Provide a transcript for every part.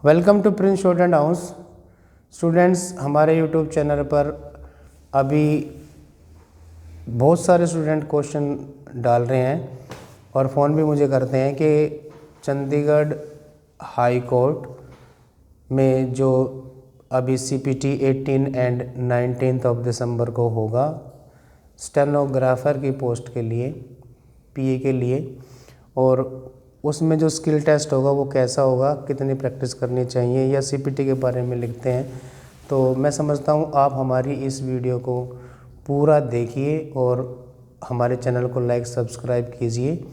Welcome to prince student house. Students, हमारे YouTube channel पर अभी बहुत सारे स्टूडेंट क्वेश्चन डाल रहे हैं और फ़ोन भी मुझे करते हैं कि चंडीगढ़ हाई कोर्ट में जो अभी CPT 18 एंड 19 ऑफ दिसंबर को होगा स्टेनोग्राफर की पोस्ट के लिए, PA के लिए, और उसमें जो स्किल टेस्ट होगा वो कैसा होगा, कितनी प्रैक्टिस करनी चाहिए, या CPT के बारे में लिखते हैं। तो मैं समझता हूँ आप हमारी इस वीडियो को पूरा देखिए और हमारे चैनल को लाइक सब्सक्राइब कीजिए।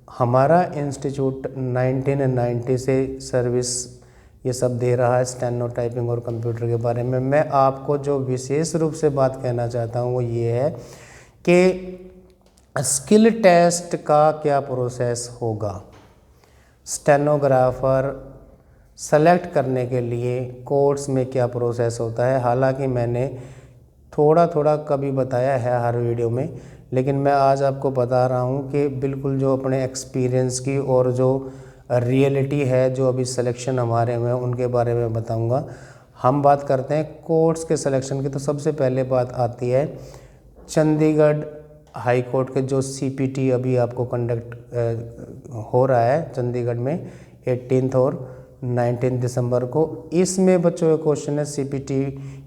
हमारा इंस्टीट्यूट 1990 से सर्विस ये सब दे रहा है, स्टेनो, टाइपिंग और कंप्यूटर के बारे में। मैं आपको जो विशेष रूप से बात कहना चाहता हूँ वो ये है कि स्किल टेस्ट का क्या प्रोसेस होगा। स्टेनोग्राफर सेलेक्ट करने के लिए कोर्स में क्या प्रोसेस होता है। हालांकि मैंने थोड़ा थोड़ा कभी बताया है हर वीडियो में, लेकिन मैं आज आपको बता रहा हूँ कि बिल्कुल जो अपने एक्सपीरियंस की और जो रियलिटी है, जो अभी सिलेक्शन हमारे हुए हैं उनके बारे में बताऊँगा। हम बात करते हैं कोर्स के सिलेक्शन की, तो सबसे पहले बात आती है चंडीगढ़ हाई कोर्ट के जो CPT अभी आपको कंडक्ट हो रहा है चंडीगढ़ में 18 और 19 दिसंबर को। इसमें बच्चों का क्वेश्चन है CPT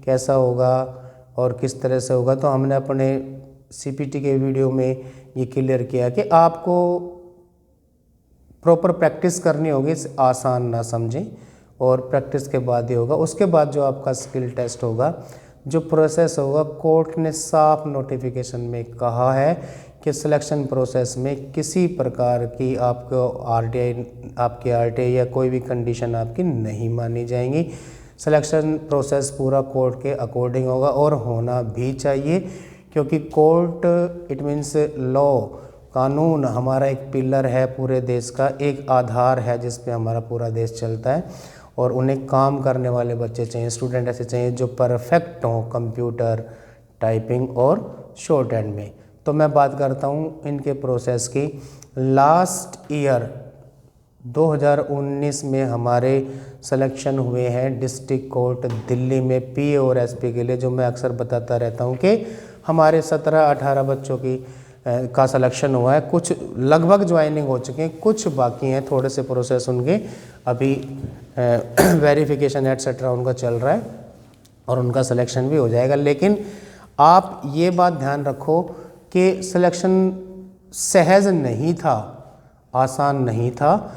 कैसा होगा और किस तरह से होगा। तो हमने अपने CPT के वीडियो में ये क्लियर किया कि आपको प्रॉपर प्रैक्टिस करनी होगी, आसान ना समझें, और प्रैक्टिस के बाद ही होगा। उसके बाद जो आपका स्किल टेस्ट होगा, जो प्रोसेस होगा, कोर्ट ने साफ नोटिफिकेशन में कहा है कि सिलेक्शन प्रोसेस में किसी प्रकार की आपको RTI या कोई भी कंडीशन आपकी नहीं मानी जाएंगी। सिलेक्शन प्रोसेस पूरा कोर्ट के अकॉर्डिंग होगा और होना भी चाहिए, क्योंकि कोर्ट इट मीन्स लॉ, कानून हमारा एक पिलर है पूरे देश का, एक आधार है जिस पे हमारा पूरा देश चलता है। और उन्हें काम करने वाले बच्चे चाहिए, स्टूडेंट ऐसे चाहिए जो परफेक्ट हों कंप्यूटर, टाइपिंग और शॉर्ट हैंड में। तो मैं बात करता हूँ इनके प्रोसेस की। लास्ट ईयर 2019 में हमारे सिलेक्शन हुए हैं डिस्ट्रिक्ट कोर्ट दिल्ली में PA और SP के लिए, जो मैं अक्सर बताता रहता हूँ कि हमारे 17-18 बच्चों की का सिलेक्शन हुआ है। कुछ लगभग ज्वाइनिंग हो चुके हैं, कुछ बाकी हैं, थोड़े से प्रोसेस उनके अभी वेरिफिकेशन एटसेट्रा उनका चल रहा है और उनका सिलेक्शन भी हो जाएगा। लेकिन आप ये बात ध्यान रखो कि सिलेक्शन सहज नहीं था, आसान नहीं था।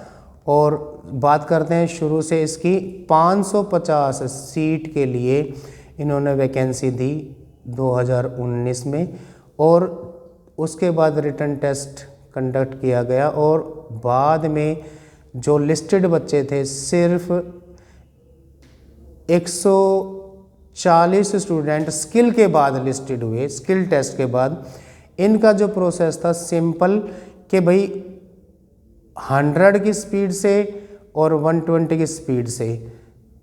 और बात करते हैं शुरू से इसकी। 550 सीट के लिए इन्होंने वैकेंसी दी 2019 में, और उसके बाद रिटन टेस्ट कंडक्ट किया गया, और बाद में जो लिस्टेड बच्चे थे सिर्फ 140 स्टूडेंट स्किल के बाद लिस्टेड हुए, स्किल टेस्ट के बाद। इनका जो प्रोसेस था सिंपल कि भाई 100 की स्पीड से और 120 की स्पीड से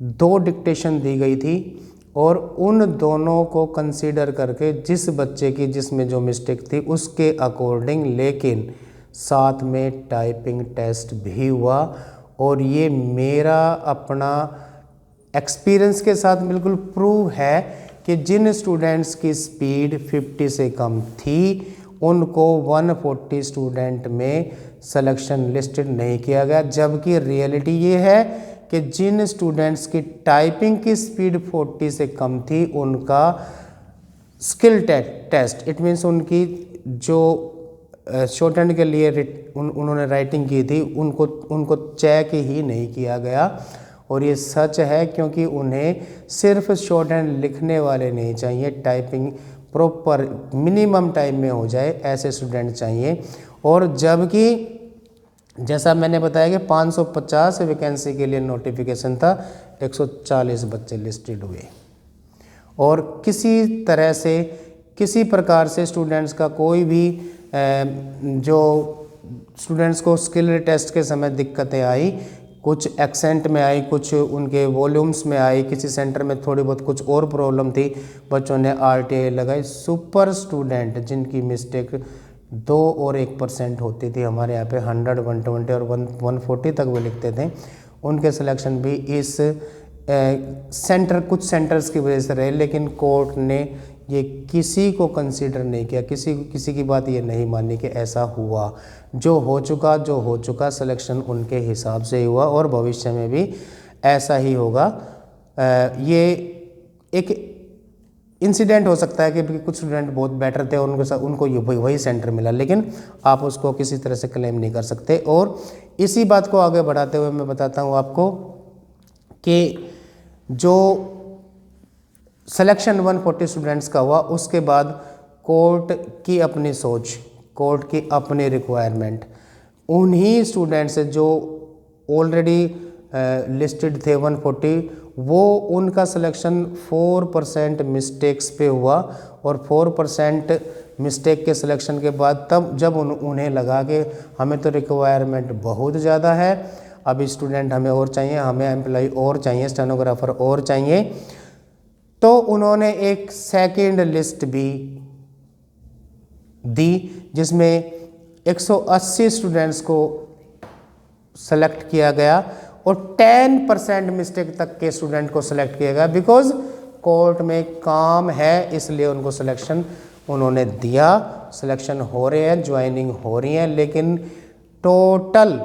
2 डिक्टेशन दी गई थी, और उन दोनों को कंसीडर करके जिस बच्चे की जिसमें जो मिस्टेक थी उसके अकॉर्डिंग, लेकिन साथ में टाइपिंग टेस्ट भी हुआ। और ये मेरा अपना एक्सपीरियंस के साथ बिल्कुल प्रूव है कि जिन स्टूडेंट्स की स्पीड 50 से कम थी उनको 140 स्टूडेंट में सिलेक्शन लिस्टेड नहीं किया गया, जबकि रियलिटी ये है कि जिन स्टूडेंट्स की टाइपिंग की स्पीड 40 से कम थी उनका स्किल टेस्ट इट मीन्स उनकी जो शॉर्ट हैंड के लिए उन्होंने राइटिंग की थी उनको चेक ही नहीं किया गया। और ये सच है, क्योंकि उन्हें सिर्फ शॉर्ट हैंड लिखने वाले नहीं चाहिए, टाइपिंग प्रॉपर मिनिमम टाइम में हो जाए ऐसे स्टूडेंट चाहिए। और जबकि जैसा मैंने बताया कि 550 वैकेंसी के लिए नोटिफिकेशन था, 140 बच्चे लिस्टेड हुए, और किसी तरह से किसी प्रकार से स्टूडेंट्स का कोई भी जो स्टूडेंट्स को स्किल टेस्ट के समय दिक्कतें आई, कुछ एक्सेंट में आई, कुछ उनके वॉल्यूम्स में आई, किसी सेंटर में थोड़ी बहुत कुछ और प्रॉब्लम थी, बच्चों ने RTI लगाई। सुपर स्टूडेंट जिनकी मिस्टेक 2 और 1% होती थी, हमारे यहाँ पे 100, 120 और 140 तक वो लिखते थे, उनके सिलेक्शन भी इस सेंटर, कुछ सेंटर्स की वजह से रहे, लेकिन कोर्ट ने ये किसी को कंसीडर नहीं किया, किसी की बात ये नहीं मानी कि ऐसा हुआ। जो हो चुका सिलेक्शन उनके हिसाब से ही हुआ और भविष्य में भी ऐसा ही होगा। ये एक इंसिडेंट हो सकता है कि कुछ स्टूडेंट बहुत बेटर थे और उनको वही सेंटर मिला, लेकिन आप उसको किसी तरह से क्लेम नहीं कर सकते। और इसी बात को आगे बढ़ाते हुए मैं बताता हूँ आपको कि जो सिलेक्शन 140 स्टूडेंट्स का हुआ, उसके बाद कोर्ट की अपनी सोच, कोर्ट की अपनी रिक्वायरमेंट, उन्हीं स्टूडेंट्स जो ऑलरेडी लिस्टेड थे 140, वो उनका सिलेक्शन 4% मिस्टेक्स पे हुआ और 4% मिस्टेक के सिलेक्शन के बाद तब जब उन्हें लगा कि हमें तो रिक्वायरमेंट बहुत ज़्यादा है, अभी स्टूडेंट हमें और चाहिए, हमें एम्प्लॉय और चाहिए, स्टेनोग्राफर और चाहिए, तो उन्होंने एक सेकंड लिस्ट भी दी जिसमें 180 स्टूडेंट्स को सेलेक्ट किया गया और 10% मिस्टेक तक के स्टूडेंट को सिलेक्ट किया गया। बिकॉज कोर्ट में काम है इसलिए उनको सिलेक्शन उन्होंने दिया। सिलेक्शन हो रहे हैं, ज्वाइनिंग हो रही है, लेकिन टोटल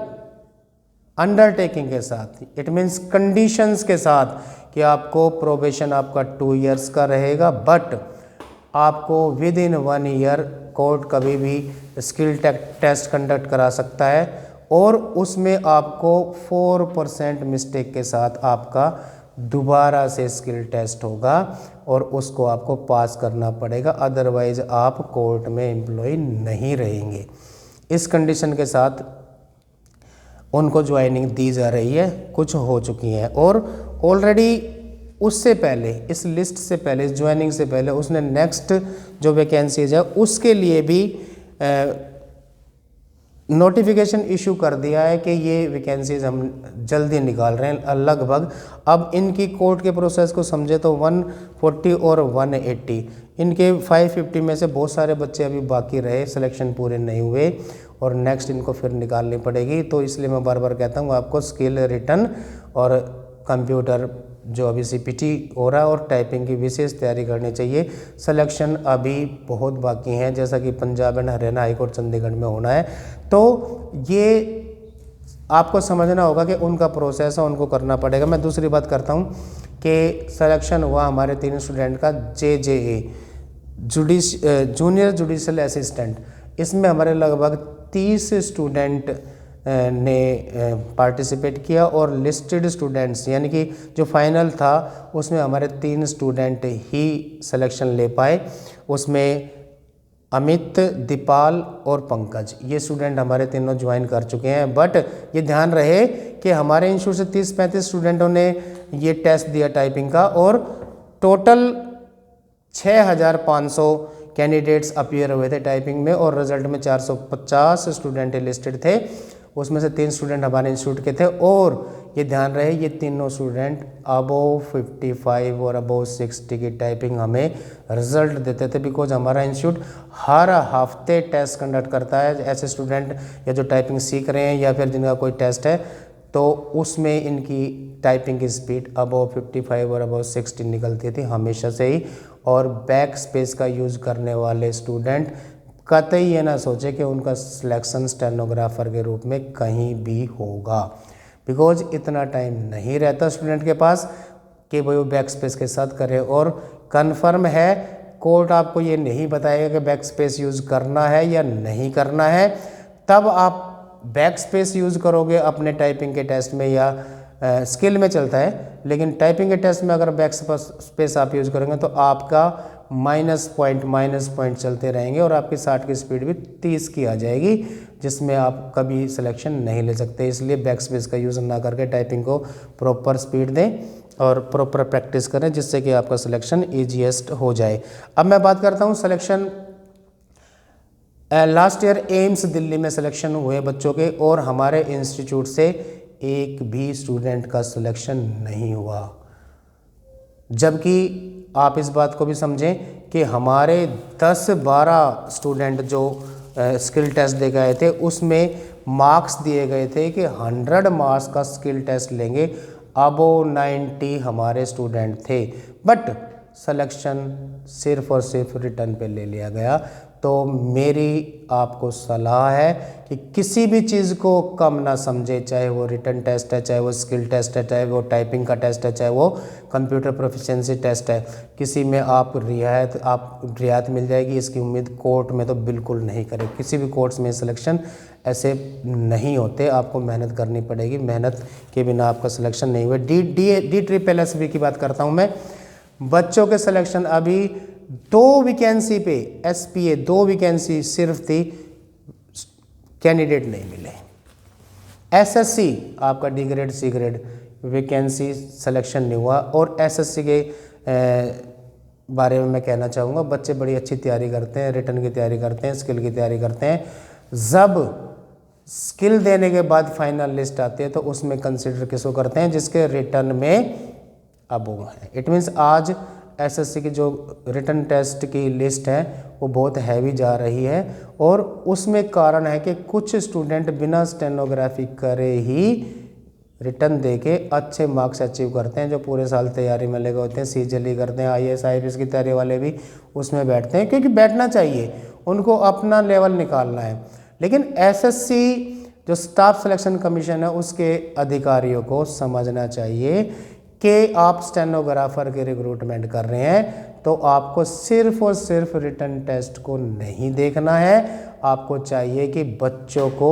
अंडरटेकिंग के साथ, इट मीन्स कंडीशंस के साथ कि आपको प्रोबेशन आपका 2 इयर्स का रहेगा, बट आपको विद इन 1 ईयर कोर्ट कभी भी स्किल टेस्ट कंडक्ट करा सकता है और उसमें आपको 4% मिस्टेक के साथ आपका दोबारा से स्किल टेस्ट होगा और उसको आपको पास करना पड़ेगा, अदरवाइज आप कोर्ट में एम्प्लॉय नहीं रहेंगे। इस कंडीशन के साथ उनको ज्वाइनिंग दी जा रही है, कुछ हो चुकी हैं और ऑलरेडी उससे पहले, इस लिस्ट से पहले, इस ज्वाइनिंग से पहले उसने नेक्स्ट जो वैकेंसीज है उसके लिए भी नोटिफिकेशन इशू कर दिया है कि ये वैकेंसीज हम जल्दी निकाल रहे हैं लगभग। अब इनकी कोर्ट के प्रोसेस को समझे तो 140 और 180, इनके 550 में से बहुत सारे बच्चे अभी बाकी रहे, सिलेक्शन पूरे नहीं हुए और नेक्स्ट इनको फिर निकालनी पड़ेगी। तो इसलिए मैं बार बार कहता हूँ आपको स्किल रिटन और कंप्यूटर जो अभी CPT हो रहा है और टाइपिंग की विशेष तैयारी करनी चाहिए। सिलेक्शन अभी बहुत बाकी हैं, जैसा कि पंजाब एंड हरियाणा हाईकोर्ट चंडीगढ़ में होना है। तो ये आपको समझना होगा कि उनका प्रोसेस है, उनको करना पड़ेगा। मैं दूसरी बात करता हूँ कि सिलेक्शन हुआ हमारे 3 स्टूडेंट का JJA जूनियर जुडिशियल असिस्टेंट, इसमें हमारे लगभग 30 स्टूडेंट ने पार्टिसिपेट किया और लिस्टेड स्टूडेंट्स यानी कि जो फाइनल था उसमें हमारे 3 स्टूडेंट ही सिलेक्शन ले पाए। उसमें अमित, दीपाल और पंकज, ये स्टूडेंट हमारे तीनों ज्वाइन कर चुके हैं। बट ये ध्यान रहे कि हमारे इंस्टीट्यूट से 30-35 स्टूडेंटों ने ये टेस्ट दिया टाइपिंग का और टोटल 6500 कैंडिडेट्स अपीयर हुए थे टाइपिंग में और रिजल्ट में 450 स्टूडेंट लिस्टेड थे, उसमें से 3 स्टूडेंट हमारे इंस्टीट्यूट के थे। और ये ध्यान रहे ये तीनों स्टूडेंट अबोव 55 और अबोव 60 की टाइपिंग हमें रिजल्ट देते थे, बिकॉज हमारा इंस्टीट्यूट हर हफ्ते टेस्ट कंडक्ट करता है। ऐसे स्टूडेंट या जो टाइपिंग सीख रहे हैं या फिर जिनका कोई टेस्ट है तो उसमें इनकी टाइपिंग की स्पीड अबोव 55 और अबोव 60 निकलती थी हमेशा से ही। और बैक स्पेस का यूज़ करने वाले स्टूडेंट कतई ये ना सोचे कि उनका सिलेक्शन स्टेनोग्राफर के रूप में कहीं भी होगा, बिकॉज इतना टाइम नहीं रहता स्टूडेंट के पास कि भाई वो बैक स्पेस के साथ करे। और कन्फर्म है कोर्ट आपको ये नहीं बताएगा कि बैक स्पेस यूज़ करना है या नहीं करना है, तब आप बैक स्पेस यूज़ करोगे अपने टाइपिंग के टेस्ट में या स्किल में चलता है, लेकिन टाइपिंग के टेस्ट में अगर बैक स्पेस आप यूज़ करेंगे तो आपका माइनस पॉइंट चलते रहेंगे और आपकी 60 की स्पीड भी 30 की आ जाएगी, जिसमें आप कभी सिलेक्शन नहीं ले सकते। इसलिए बैक स्पेस का यूज़ ना करके टाइपिंग को प्रॉपर स्पीड दें और प्रॉपर प्रैक्टिस करें, जिससे कि आपका सिलेक्शन ईजीएस्ट हो जाए। अब मैं बात करता हूँ selection. Last year AIIMS Delhi में सिलेक्शन हुए बच्चों के और हमारे इंस्टीट्यूट से एक भी स्टूडेंट का सिलेक्शन नहीं हुआ, जबकि आप इस बात को भी समझें कि हमारे 10-12 स्टूडेंट जो स्किल टेस्ट दे गए थे उसमें मार्क्स दिए गए थे कि 100 मार्क्स का स्किल टेस्ट लेंगे, अबो 90 हमारे स्टूडेंट थे, बट सिलेक्शन सिर्फ और सिर्फ रिटर्न पे ले लिया गया। तो मेरी आपको सलाह है कि किसी भी चीज़ को कम ना समझे, चाहे वो रिटन टेस्ट है, चाहे वो स्किल टेस्ट है, चाहे वो टाइपिंग का टेस्ट है, चाहे वो कंप्यूटर प्रोफिशिएंसी टेस्ट है, किसी में आप रियायत मिल जाएगी, इसकी उम्मीद कोर्ट में तो बिल्कुल नहीं करें। किसी भी कोर्स में सिलेक्शन ऐसे नहीं होते, आपको मेहनत करनी पड़ेगी, मेहनत के बिना आपका सिलेक्शन नहीं हुआ। DSSB की बात करता हूँ मैं, बच्चों के सिलेक्शन अभी 2 वैकेंसी पे SPA 2 वैकेंसी सिर्फ थी, कैंडिडेट नहीं मिले। SSC आपका D grade C grade vacancy selection नहीं हुआ। और SSC के बारे में मैं कहना चाहूँगा, बच्चे बड़ी अच्छी तैयारी करते हैं, रिटन की तैयारी करते हैं, स्किल की तैयारी करते हैं। जब स्किल देने के बाद फाइनल लिस्ट आती है तो उसमें कंसिडर किसको करते हैं, जिसके रिटन में अबोव है। इट मीन्स आज SSC की जो रिटन टेस्ट की लिस्ट है वो बहुत हैवी जा रही है, और उसमें कारण है कि कुछ स्टूडेंट बिना स्टेनोग्राफी करे ही रिटन देके अच्छे मार्क्स अचीव करते हैं, जो पूरे साल तैयारी में लगे होते हैं, CGL करते हैं, IAS IPS की तैयारी वाले भी उसमें बैठते हैं, क्योंकि बैठना चाहिए, उनको अपना लेवल निकालना है। लेकिन SSC जो स्टाफ सिलेक्शन कमीशन है उसके अधिकारियों को समझना चाहिए कि आप स्टेनोग्राफर के रिक्रूटमेंट कर रहे हैं तो आपको सिर्फ और सिर्फ रिटन टेस्ट को नहीं देखना है, आपको चाहिए कि बच्चों को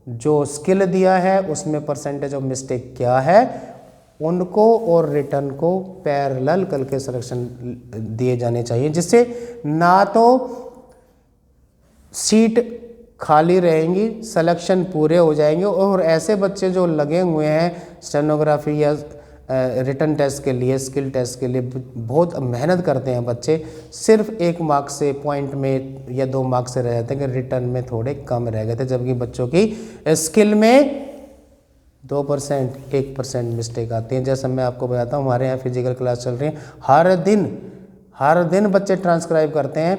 जो स्किल दिया है उसमें परसेंटेज ऑफ मिस्टेक क्या है उनको और रिटन को पैरेलल करके सिलेक्शन दिए जाने चाहिए, जिससे ना तो सीट खाली रहेंगी, सिलेक्शन पूरे हो जाएंगे, और ऐसे बच्चे जो लगे हुए हैं स्टेनोग्राफी या रिटन टेस्ट के लिए, स्किल टेस्ट के लिए बहुत मेहनत करते हैं बच्चे, सिर्फ 1 मार्क्स से पॉइंट में या 2 मार्क्स से रह जाते हैं कि रिटन में थोड़े कम रह गए थे, जबकि बच्चों की स्किल में 2% 1% मिस्टेक आती है। जैसा मैं आपको बताता हूँ, हमारे यहाँ फिजिकल क्लास चल रही है, हर दिन बच्चे ट्रांसक्राइब करते हैं,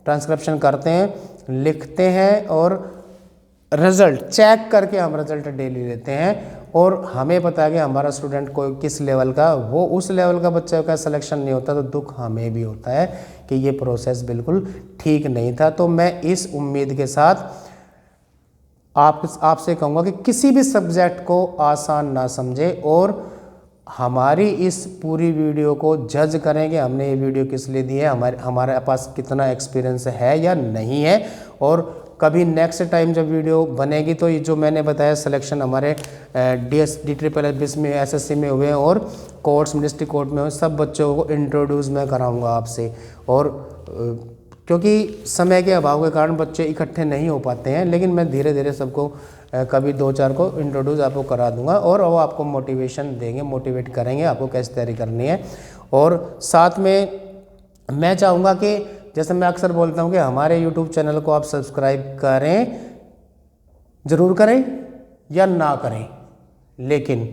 ट्रांसक्रिप्शन करते हैं, लिखते हैं, और रिजल्ट चेक करके हम रिजल्ट डेली लेते हैं, और हमें पता है कि हमारा स्टूडेंट को किस लेवल का, वो उस लेवल का बच्चे का सिलेक्शन नहीं होता, तो दुख हमें भी होता है कि ये प्रोसेस बिल्कुल ठीक नहीं था। तो मैं इस उम्मीद के साथ आपसे कहूँगा कि किसी भी सब्जेक्ट को आसान ना समझे, और हमारी इस पूरी वीडियो को जज करें कि हमने ये वीडियो किस लिए दी है, हमारे पास कितना एक्सपीरियंस है या नहीं है। और कभी नेक्स्ट टाइम जब वीडियो बनेगी तो ये जो मैंने बताया सिलेक्शन हमारे DSSB में, SSC में हुए और कोर्ट्स डिस्ट्रिक्ट कोर्ट में हुए, सब बच्चों को इंट्रोड्यूस मैं कराऊंगा आपसे। और क्योंकि समय के अभाव के कारण बच्चे इकट्ठे नहीं हो पाते हैं, लेकिन मैं धीरे धीरे सबको कभी 2-4 को इंट्रोड्यूस आपको करा दूंगा, और वो आपको मोटिवेशन देंगे, मोटिवेट करेंगे आपको कैसे तैयारी करनी है। और साथ में मैं चाहूँगा कि जैसे मैं अक्सर बोलता हूँ कि हमारे YouTube चैनल को आप सब्सक्राइब करें, ज़रूर करें या ना करें, लेकिन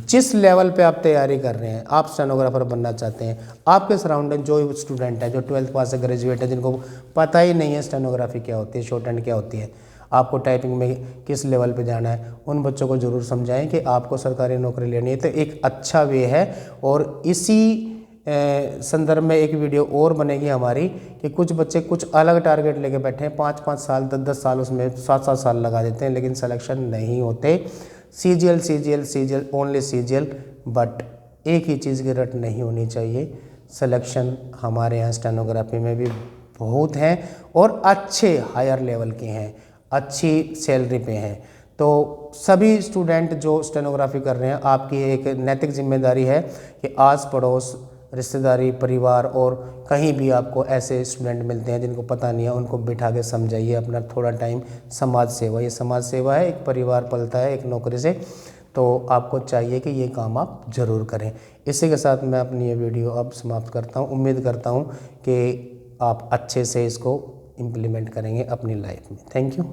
जिस लेवल पे आप तैयारी कर रहे हैं, आप स्टेनोग्राफर बनना चाहते हैं, आपके सराउंडिंग जो स्टूडेंट है, जो 12th पास से ग्रेजुएट है, जिनको पता ही नहीं है स्टेनोग्राफी क्या होती है, शॉर्ट हैंड क्या होती है, आपको टाइपिंग में किस लेवल पे जाना है, उन बच्चों को ज़रूर समझाएं कि आपको सरकारी नौकरी लेनी है। तो एक अच्छा वे है। और इसी संदर्भ में एक वीडियो और बनेगी हमारी कि कुछ बच्चे कुछ अलग टारगेट लेके बैठे हैं, 5-5 साल 10-10 साल उसमें 7-7 साल लगा देते हैं, लेकिन सिलेक्शन नहीं होते। CGL ओनली CGL, बट एक ही चीज़ की रट नहीं होनी चाहिए, सिलेक्शन हमारे यहाँ स्टेनोग्राफी में भी बहुत हैं और अच्छे हायर लेवल के हैं, अच्छी सैलरी पे हैं। तो सभी स्टूडेंट जो स्टेनोग्राफी कर रहे हैं, आपकी एक नैतिक जिम्मेदारी है कि आस पड़ोस, रिश्तेदारी, परिवार और कहीं भी आपको ऐसे स्टूडेंट मिलते हैं जिनको पता नहीं है, उनको बिठा के समझाइए, अपना थोड़ा टाइम समाज सेवा, ये समाज सेवा है, एक परिवार पलता है एक नौकरी से, तो आपको चाहिए कि ये काम आप ज़रूर करें। इसी के साथ मैं अपनी ये वीडियो अब समाप्त करता हूँ। उम्मीद करता हूँ कि आप अच्छे से इसको इम्प्लीमेंट करेंगे अपनी लाइफ में। Thank you.